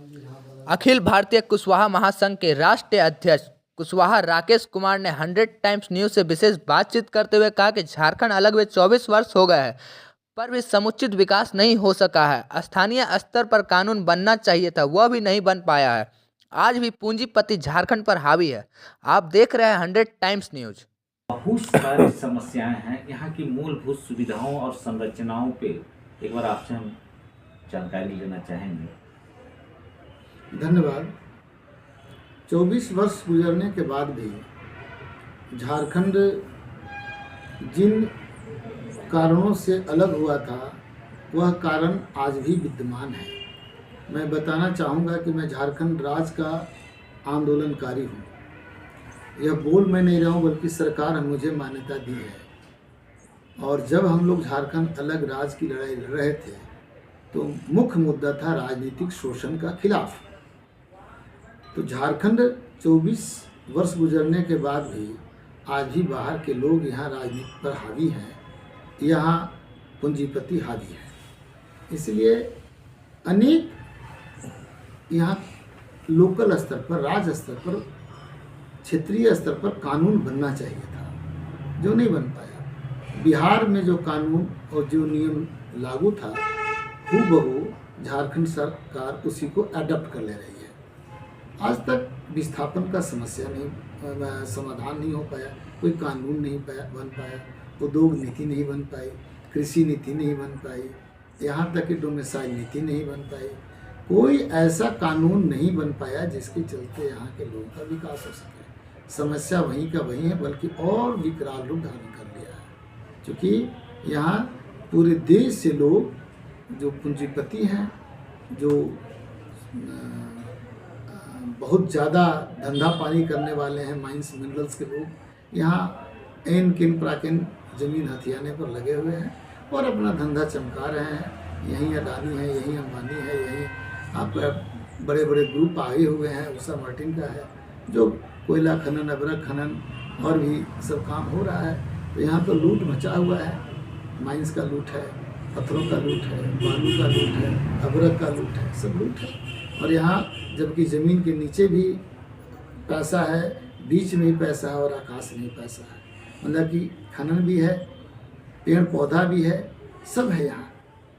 अखिल भारतीय कुशवाहा महासंघ के राष्ट्रीय अध्यक्ष कुशवाहा राकेश कुमार ने 100 टाइम्स न्यूज से विशेष बातचीत करते हुए कहा कि झारखंड अलग हुए 24 वर्ष हो गए हैं, पर भी समुचित विकास नहीं हो सका है। स्थानीय स्तर पर कानून बनना चाहिए था, वह भी नहीं बन पाया है। आज भी पूंजीपति झारखंड पर हावी है। आप देख रहे हैं 100 टाइम्स न्यूज। बहुत सारी समस्याएं हैं यहाँ की मूलभूत सुविधाओं और संरचनाओं पे एक बार आपसे हम जानकारी लेना चाहेंगे। धन्यवाद। 24 वर्ष गुजरने के बाद भी झारखंड जिन कारणों से अलग हुआ था वह कारण आज भी विद्यमान है। मैं बताना चाहूँगा कि मैं झारखंड राज्य का आंदोलनकारी हूँ। यह बोल मैं नहीं रहा हूँ, बल्कि सरकार ने मुझे मान्यता दी है। और जब हम लोग झारखंड अलग राज्य की लड़ाई लड़ रहे थे तो मुख्य मुद्दा था राजनीतिक शोषण का खिलाफ। तो झारखंड 24 वर्ष गुजरने के बाद भी आज भी बाहर के लोग यहाँ राजनीति पर हावी हैं, यहाँ पूंजीपति हावी है। इसलिए अनेक यहाँ लोकल स्तर पर, राज्य स्तर पर, क्षेत्रीय स्तर पर कानून बनना चाहिए था, जो नहीं बन पाया। बिहार में जो कानून और जो नियम लागू था हूबहू झारखंड सरकार उसी को अडॉप्ट कर ले रही है। आज तक विस्थापन का समस्या नहीं, समाधान नहीं हो पाया, कोई कानून नहीं बन पाया, उद्योग नीति नहीं बन पाई, कृषि नीति नहीं बन पाई, यहाँ तक कि डोमिसाइल नीति नहीं बन पाई। कोई ऐसा कानून नहीं बन पाया जिसके चलते यहाँ के लोगों का विकास हो सके। समस्या वहीं का वहीं है, बल्कि और विकराल रूप धारण कर लिया है। क्योंकि यहाँ पूरे देश से लोग जो पूंजीपति हैं, जो बहुत ज़्यादा धंधा पानी करने वाले हैं, माइंस मिनरल्स के लोग, यहाँ एन किन प्राकिन ज़मीन हथियाने पर लगे हुए हैं और अपना धंधा चमका रहे हैं। यहीं अडानी है, यहीं अंबानी है, यहीं आपका बड़े बड़े ग्रुप आए हुए हैं। उषा मार्टिन का है जो कोयला खनन, अभ्रक खनन और भी सब काम हो रहा है। तो यहाँ तो लूट मचा हुआ है, माइंस का लूट है, पत्थरों का लूट है, बालू का लूट है, अभ्रक का लूट है, सब लूट है। और यहाँ जबकि ज़मीन के नीचे भी पैसा है, बीच में भी पैसा है और आकाश में भी पैसा है। मतलब कि खनन भी है, पेड़ पौधा भी है, सब है यहाँ।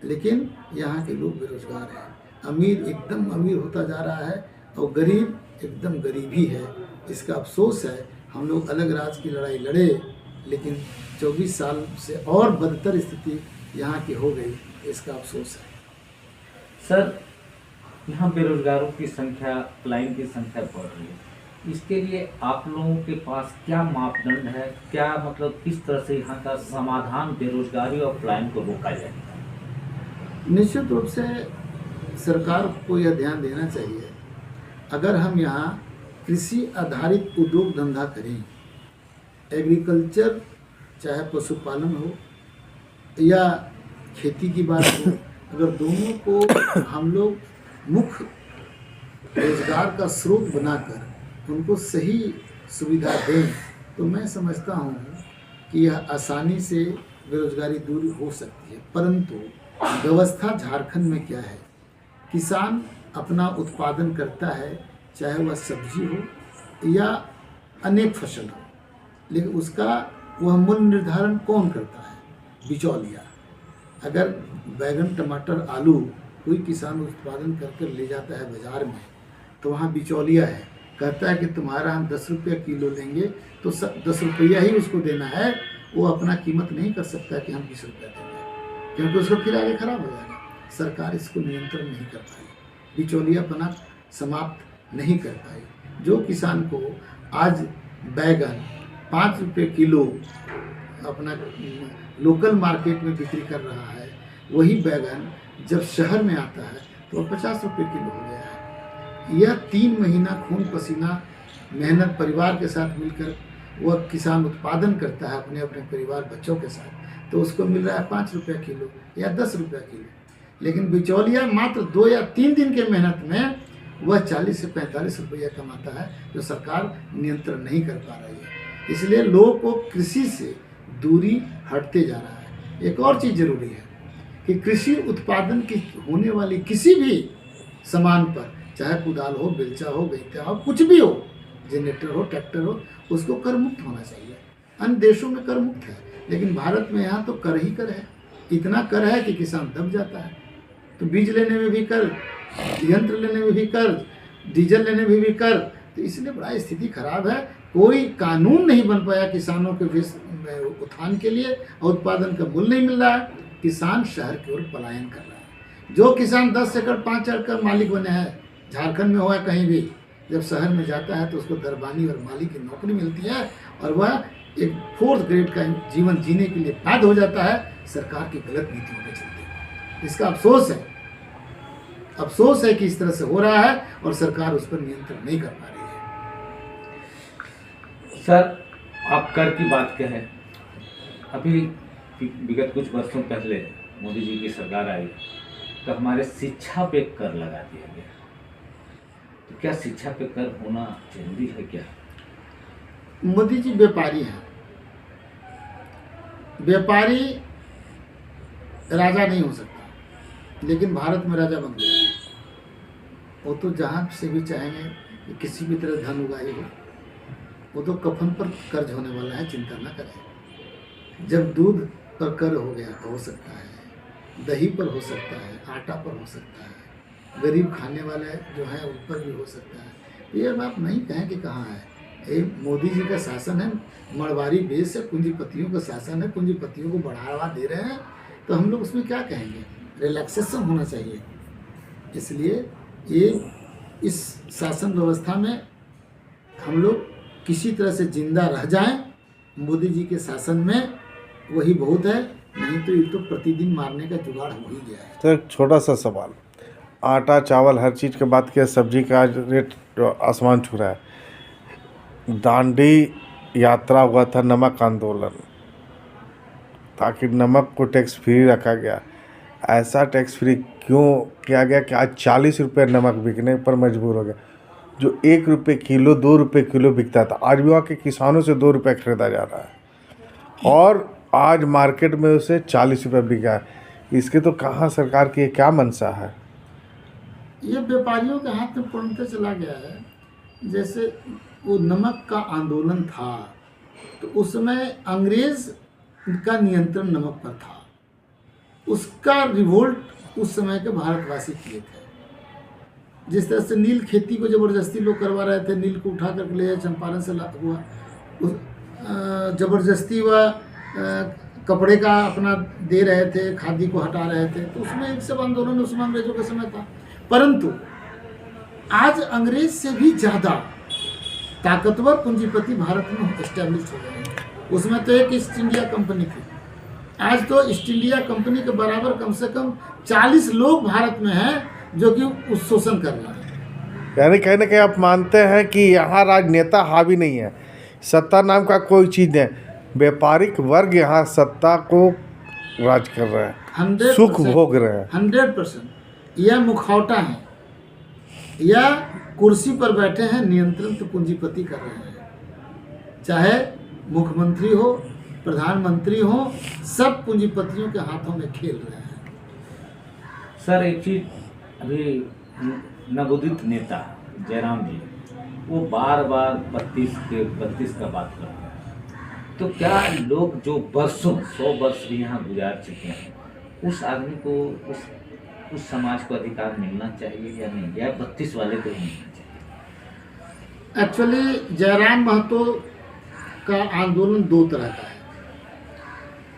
लेकिन यहाँ के लोग बेरोजगार हैं। अमीर एकदम अमीर होता जा रहा है और गरीब एकदम गरीब ही है। इसका अफसोस है। हम लोग अलग राज्य की लड़ाई लड़े, लेकिन 24 साल से और बदतर स्थिति यहाँ की हो गई, इसका अफसोस है। सर, यहाँ बेरोजगारों की संख्या, पलायन की संख्या बढ़ रही है। इसके लिए आप लोगों के पास क्या मापदंड है? क्या मतलब किस तरह से यहाँ का समाधान बेरोजगारी और पलायन को रोका जाएगा? निश्चित रूप से सरकार को यह ध्यान देना चाहिए। अगर हम यहाँ कृषि आधारित उद्योग धंधा करें, एग्रीकल्चर चाहे पशुपालन हो या खेती की बात हो, अगर दोनों को हम लोग मुख्य रोजगार का स्रोत बनाकर उनको सही सुविधा दें, तो मैं समझता हूँ कि यह आसानी से बेरोजगारी दूर हो सकती है। परंतु व्यवस्था झारखंड में क्या है? किसान अपना उत्पादन करता है, चाहे वह सब्जी हो या अनेक फसल हो, लेकिन उसका वह मूल्य निर्धारण कौन करता है? बिचौलिया। अगर बैगन, टमाटर, आलू कोई किसान उत्पादन करके ले जाता है बाज़ार में, तो वहाँ बिचौलिया है, कहता है कि तुम्हारा हम 10 रुपये किलो लेंगे, तो 10 रुपया ही उसको देना है। वो अपना कीमत नहीं कर सकता कि हम 20 रुपया देंगे, क्योंकि उसको फिर आगे खराब हो जाएगा। सरकार इसको नियंत्रण नहीं कर पाई, बिचौलियापना समाप्त नहीं कर पाई। जो किसान को आज बैगन 5 रुपये किलो अपना लोकल मार्केट में बिक्री कर रहा है, वही बैगन जब शहर में आता है तो 50 रुपये किलो हो गया है। यह 3 महीना खून पसीना मेहनत परिवार के साथ मिलकर वह किसान उत्पादन करता है अपने अपने परिवार बच्चों के साथ, तो उसको मिल रहा है 5 रुपये किलो या 10 रुपये किलो। लेकिन बिचौलिया मात्र 2 या 3 दिन के मेहनत में वह 40 से 45 रुपया कमाता है, जो सरकार नियंत्रण नहीं कर पा रही है। इसलिए लोगों को कृषि से दूरी हटते जा रहा है। एक और चीज़ जरूरी है कि कृषि उत्पादन की होने वाली किसी भी सामान पर चाहे कुदाल हो, बेलचा हो, गईता हो, कुछ भी हो, जनरेटर हो, ट्रैक्टर हो, उसको कर मुक्त होना चाहिए। अन्य देशों में कर मुक्त है, लेकिन भारत में यहाँ तो कर ही कर है। इतना कर है कि किसान दब जाता है। तो बीज लेने में भी कर, यंत्र लेने में भी कर, डीजल लेने में भी कर। तो इसलिए बड़ा स्थिति खराब है। कोई कानून नहीं बन पाया किसानों के उत्थान के लिए, और उत्पादन का मूल्य नहीं मिल रहा है। किसान शहर की ओर पलायन कर रहा है। जो किसान 10 एकड़ 5 एकड़ मालिक बने हैं, झारखंड में हो या कहीं भी, जब शहर में जाता है तो उसको दरबानी और माली की नौकरी मिलती है, और वह एक 4th ग्रेड का जीवन जीने के लिए बाध्य हो जाता है सरकार की गलत नीतियों के चलते। इसका अफसोस है कि इस तरह से हो रहा है और सरकार उस पर नियंत्रण नहीं कर पा रही है। सर, आप कर की बात कहें, अभी विगत कुछ वर्षों पहले मोदी जी की सरकार आई तो हमारे शिक्षा पे कर लगा दिया गया। तो क्या शिक्षा पे कर होना जरूरी है क्या? मोदी जी व्यापारी हैं। व्यापारी राजा नहीं हो सकता, लेकिन भारत में राजा बन गया है। वो तो जहाँ से भी चाहेंगे कि किसी भी तरह धन उगाए हो, वो तो कफन पर कर्ज होने वाला है, चिंता ना करें। जब दूध पर कर हो गया तो हो सकता है, दही पर हो सकता है, आटा पर हो सकता है, गरीब खाने वाले जो हैं उन पर भी हो सकता है। ये बात नहीं कहें कि कहाँ है। ये मोदी जी का शासन है, मड़वारी बेस है, पूंजीपतियों का शासन है, पूंजीपतियों को बढ़ावा दे रहे हैं, तो हम लोग उसमें क्या कहेंगे? रिलैक्सेशन होना चाहिए। इसलिए ये इस शासन व्यवस्था में हम लोग किसी तरह से जिंदा रह जाएं मोदी जी के शासन में, वही बहुत है। नहीं तो ये तो प्रतिदिन मारने का जुगाड़ हो ही गया है। तो एक छोटा सा सवाल, आटा चावल हर चीज़ की बात किया, सब्जी का आज रेट आसमान छू रहा है। दांडी यात्रा हुआ था, नमक आंदोलन, ताकि नमक को टैक्स फ्री रखा गया। ऐसा टैक्स फ्री क्यों किया गया कि आज 40 रुपये नमक बिकने पर मजबूर हो गया? जो 1 रुपये किलो 2 रुपये किलो बिकता था, आज भी वहाँ के किसानों से 2 रुपये खरीदा जा रहा है, और आज मार्केट में उसे 40 रुपये बिका है। इसके तो कहाँ सरकार की क्या मंशा है? ये व्यापारियों के हाथ में पूर्णतः चला गया है। जैसे वो नमक का आंदोलन था, तो उसमें अंग्रेज का नियंत्रण नमक पर था। उसका रिवोल्ट उस समय के भारतवासी किए थे। जिस तरह से नील खेती को जबरदस्ती लोग करवा रहे थे, नील को उठा करके ले चंपारण से हुआ, जबरदस्ती वह कपड़े का अपना दे रहे थे, खादी को हटा रहे थे, तो उसमें एक सब आंदोलन उसमें अंग्रेजों का समय था। परंतु आज अंग्रेज से भी ज़्यादा ताकतवर पूंजीपति भारत में एस्टेब्लिश हो गए हैं। उसमें तो एक ईस्ट इंडिया कंपनी थी, आज तो ईस्ट इंडिया कंपनी के बराबर कम से कम 40 लोग भारत में हैं जो कि उस शोषण कर रहे हैं। यानी कहीं ना कहीं आप मानते हैं कि यहाँ राजनेता हावी नहीं है, सत्ता नाम का कोई चीज़ नहीं, व्यापारिक वर्ग यहाँ सत्ता को राज कर रहे हैं, 100% सुख भोग रहे हैं। 100% यह मुखौटा है, या कुर्सी पर बैठे हैं, नियंत्रण तो पूंजीपति कर रहे हैं। चाहे मुख्यमंत्री हो, प्रधानमंत्री हो, सब पूंजीपतियों के हाथों में खेल रहे हैं। सर, एक चीज, अभी नवोदित नेता जयराम जी, वो बार बार 32 का बात कर रहे हैं। तो क्या लोग जो वर्षों 100 वर्ष भी यहाँ गुजार चुके हैं, उस आदमी को उस समाज को अधिकार मिलना चाहिए या नहीं, या 32 वाले को ही मिलना चाहिए? एक्चुअली जयराम महतो का आंदोलन 2 तरह का है।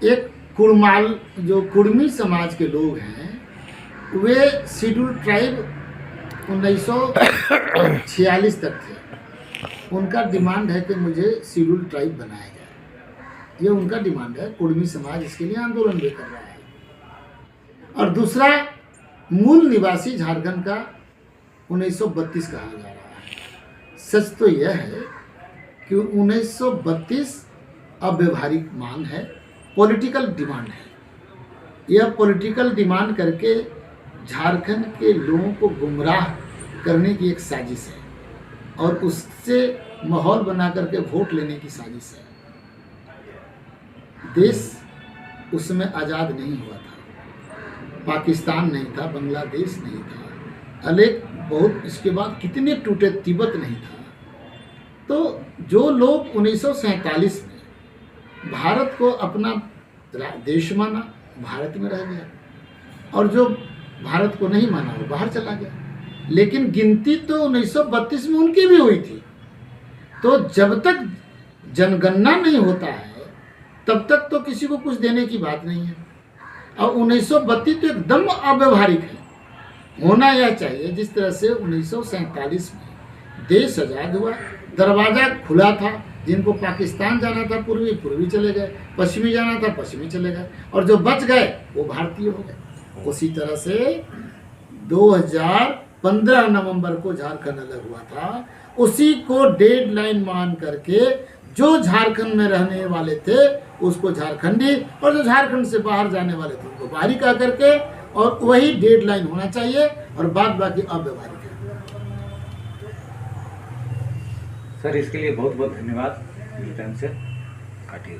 एक कुड़माल, जो कुड़मी समाज के लोग हैं, वे शेड्यूल ट्राइब 1946 तक थे। उनका डिमांड है कि मुझे शेड्यूल ट्राइब बनाया जाए, ये उनका डिमांड है। कुड़मी समाज इसके लिए आंदोलन भी कर रहा है। और दूसरा मूल निवासी झारखंड का 1932 कहा जा रहा है। सच तो यह है कि 1932 अव्यवहारिक मांग है, पॉलिटिकल डिमांड है। यह पॉलिटिकल डिमांड करके झारखंड के लोगों को गुमराह करने की एक साजिश है, और उससे माहौल बना करके वोट लेने की साजिश है। देश उसमें आज़ाद नहीं हुआ था, पाकिस्तान नहीं था, बांग्लादेश नहीं था, अनेक बहुत इसके बाद कितने टूटे, तिब्बत नहीं था। तो जो लोग 1947 में भारत को अपना देश माना, भारत में रह गया, और जो भारत को नहीं माना वो बाहर चला गया। लेकिन गिनती तो 1932 में उनकी भी हुई थी। तो जब तक जनगणना नहीं होता है तब तक तो किसी को कुछ देने की बात नहीं है। और 1932 तो एकदम अव्यवहारिक है। होना यह चाहिए जिस तरह से 1947 में देश आज़ाद हुआ, दरवाज़ा खुला था, जिनको पाकिस्तान जाना था पूर्वी चले गए, पश्चिमी जाना था पश्चिमी चले गए, और जो बच गए वो भारतीय हो गए। उसी तरह से 2015 नवंबर को झारखंड अलग हुआ था, उसी को डेडलाइन मान करके जो झारखंड में रहने वाले थे उसको झारखंडी, और जो झारखंड से बाहर जाने वाले थे उनको बाहरी कह करके, और वही डेडलाइन होना चाहिए, और बाद बाकी अव्यवहारिक है। सर इसके लिए बहुत बहुत धन्यवाद। टाइम से काटिए।